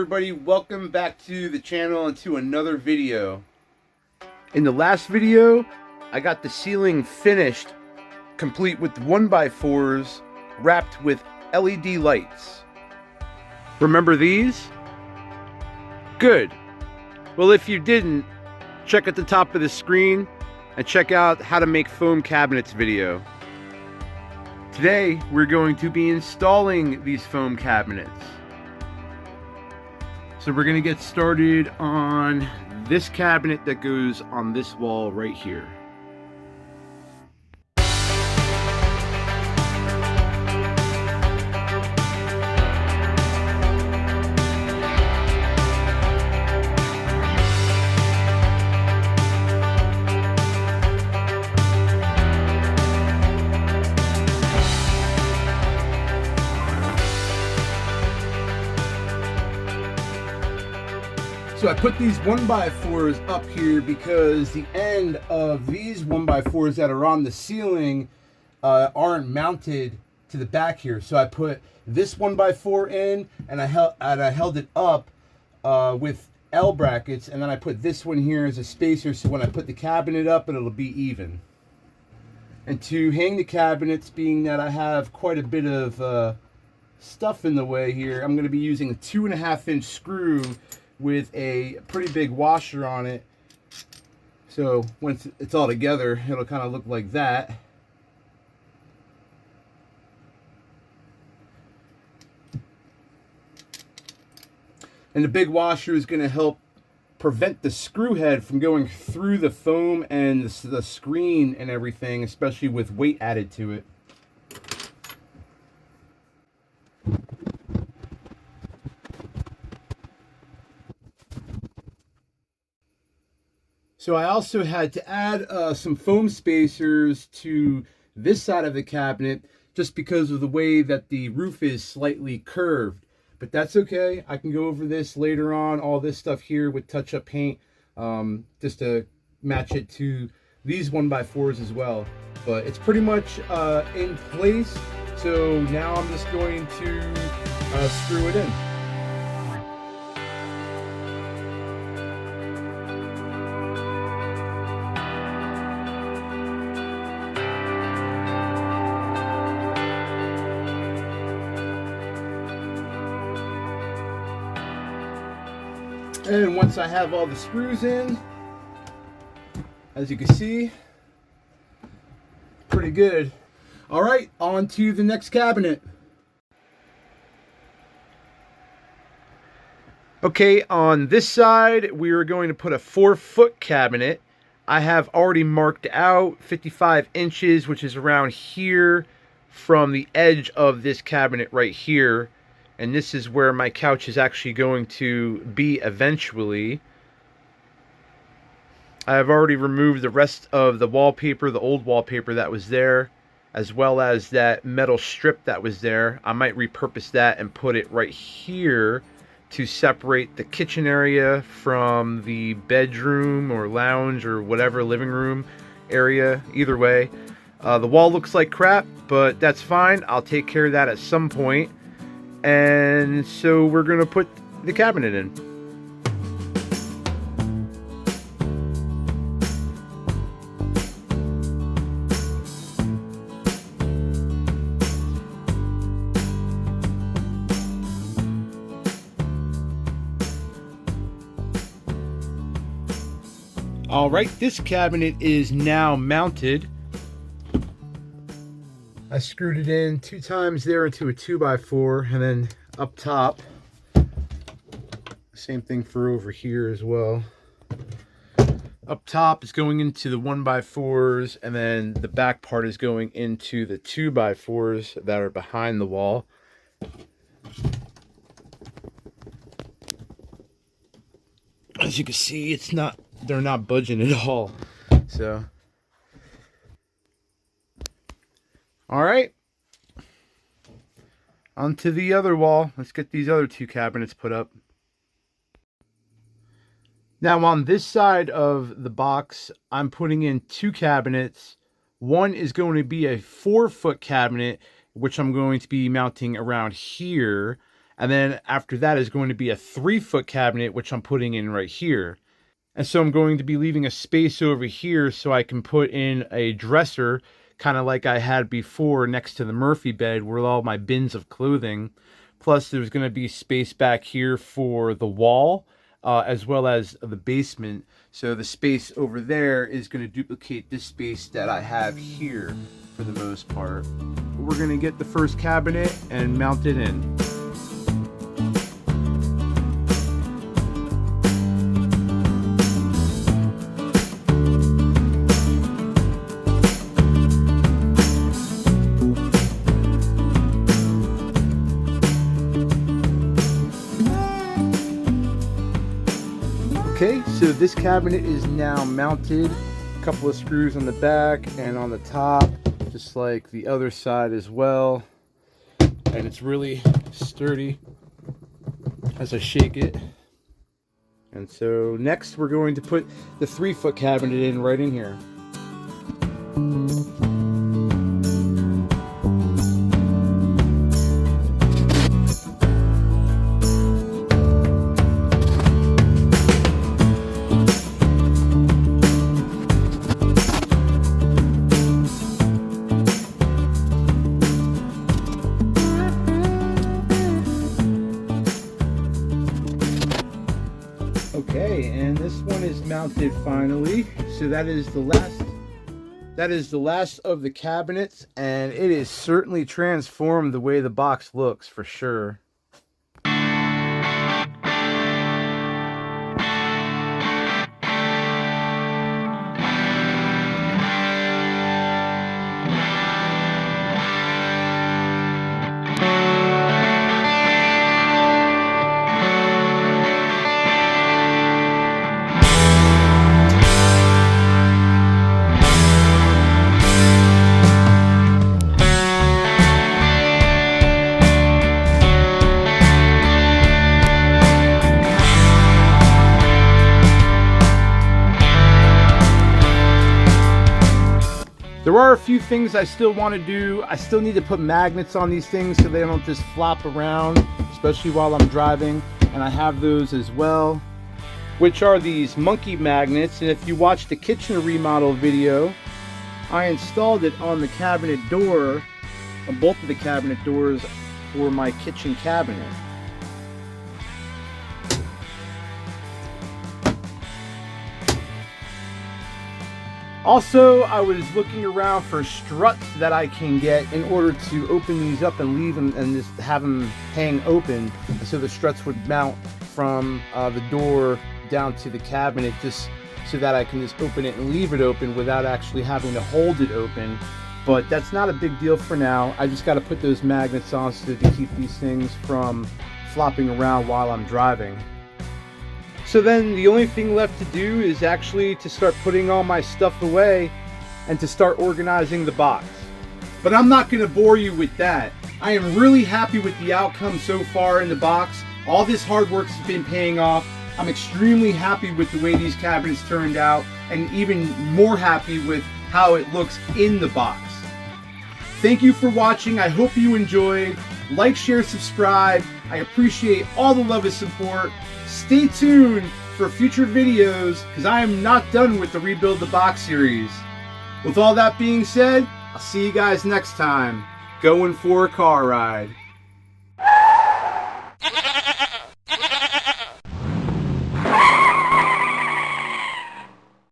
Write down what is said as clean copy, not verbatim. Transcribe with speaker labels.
Speaker 1: everybody, welcome back to the channel and to another video. In the last video, I got the ceiling finished, complete with 1x4s wrapped with LED lights. Remember these? Good. Well, if you didn't, check at the top of the screen and check out how to make foam cabinets video. Today, we're going to be installing these foam cabinets. So we're going to get started on this cabinet that goes on this wall right here. So I put these 1x4s up here because the end of these 1x4s that are on the ceiling aren't mounted to the back here. So I put this 1x4 in and I held it up with L brackets, and then I put this one here as a spacer so when I put the cabinet up it'll be even. And to hang the cabinets, being that I have quite a bit of stuff in the way here, I'm going to be using a 2.5-inch screw with a pretty big washer on it. So once it's all together, it'll kind of look like that. And the big washer is going to help prevent the screw head from going through the foam and the screen and everything, especially with weight added to it. So I also had to add some foam spacers to this side of the cabinet just because of the way that the roof is slightly curved. But that's okay. I can go over this later on, all this stuff here with touch-up paint, just to match it to these 1x4s as well. But it's pretty much in place. So now I'm just going to screw it in. And once I have all the screws in, as you can see, pretty good. All right, on to the next cabinet. Okay, on this side, we are going to put a 4-foot cabinet. I have already marked out 55 inches, which is around here from the edge of this cabinet right here. And this is where my couch is actually going to be eventually. I have already removed the rest of the wallpaper, the old wallpaper that was there, as well as that metal strip that was there. I might repurpose that and put it right here to separate the kitchen area from the bedroom or lounge or whatever living room area. Either way, the wall looks like crap, but that's fine. I'll take care of that at some point. And so we're going to put the cabinet in. All right, this cabinet is now mounted. I screwed it in 2 times there into a 2x4, and then up top, same thing for over here as well. Up top is going into the 1x4s, and then the back part is going into the 2x4s that are behind the wall. As you can see, they're not budging at all. So all right, onto the other wall. Let's get these other 2 cabinets put up. Now on this side of the box, I'm putting in 2 cabinets. One is going to be a 4-foot cabinet, which I'm going to be mounting around here. And then after that is going to be a 3-foot cabinet, which I'm putting in right here. And so I'm going to be leaving a space over here so I can put in a dresser, kind of like I had before next to the Murphy bed where all my bins of clothing. Plus there's going to be space back here for the wall, as well as the basement. So the space over there is going to duplicate this space that I have here for the most part. We're going to get the first cabinet and mount it in. Okay, so this cabinet is now mounted. A couple of screws on the back and on the top, just like the other side as well. And it's really sturdy as I shake it. And so next we're going to put the 3-foot cabinet in right in here. Okay, and this one is mounted finally. So that is the last of the cabinets, and it is certainly transformed the way the box looks for sure. There are a few things I still want to do. I still need to put magnets on these things so they don't just flop around, especially while I'm driving. And I have those as well, which are these monkey magnets. And if you watch the kitchen remodel video, I installed it on the cabinet door, on both of the cabinet doors for my kitchen cabinet. Also, I was looking around for struts that I can get in order to open these up and leave them and just have them hang open. So the struts would mount from the door down to the cabinet, just so that I can just open it and leave it open without actually having to hold it open. But that's not a big deal for now. I just got to put those magnets on so to keep these things from flopping around while I'm driving. So then the only thing left to do is actually to start putting all my stuff away and to start organizing the box. But I'm not going to bore you with that. I am really happy with the outcome so far in the box. All this hard work has been paying off. I'm extremely happy with the way these cabinets turned out, and even more happy with how it looks in the box. Thank you for watching. I hope you enjoyed. Like, share, subscribe. I appreciate all the love and support. Stay tuned for future videos, because I am not done with the Rebuild the Box series. With all that being said, I'll see you guys next time, going for a car ride.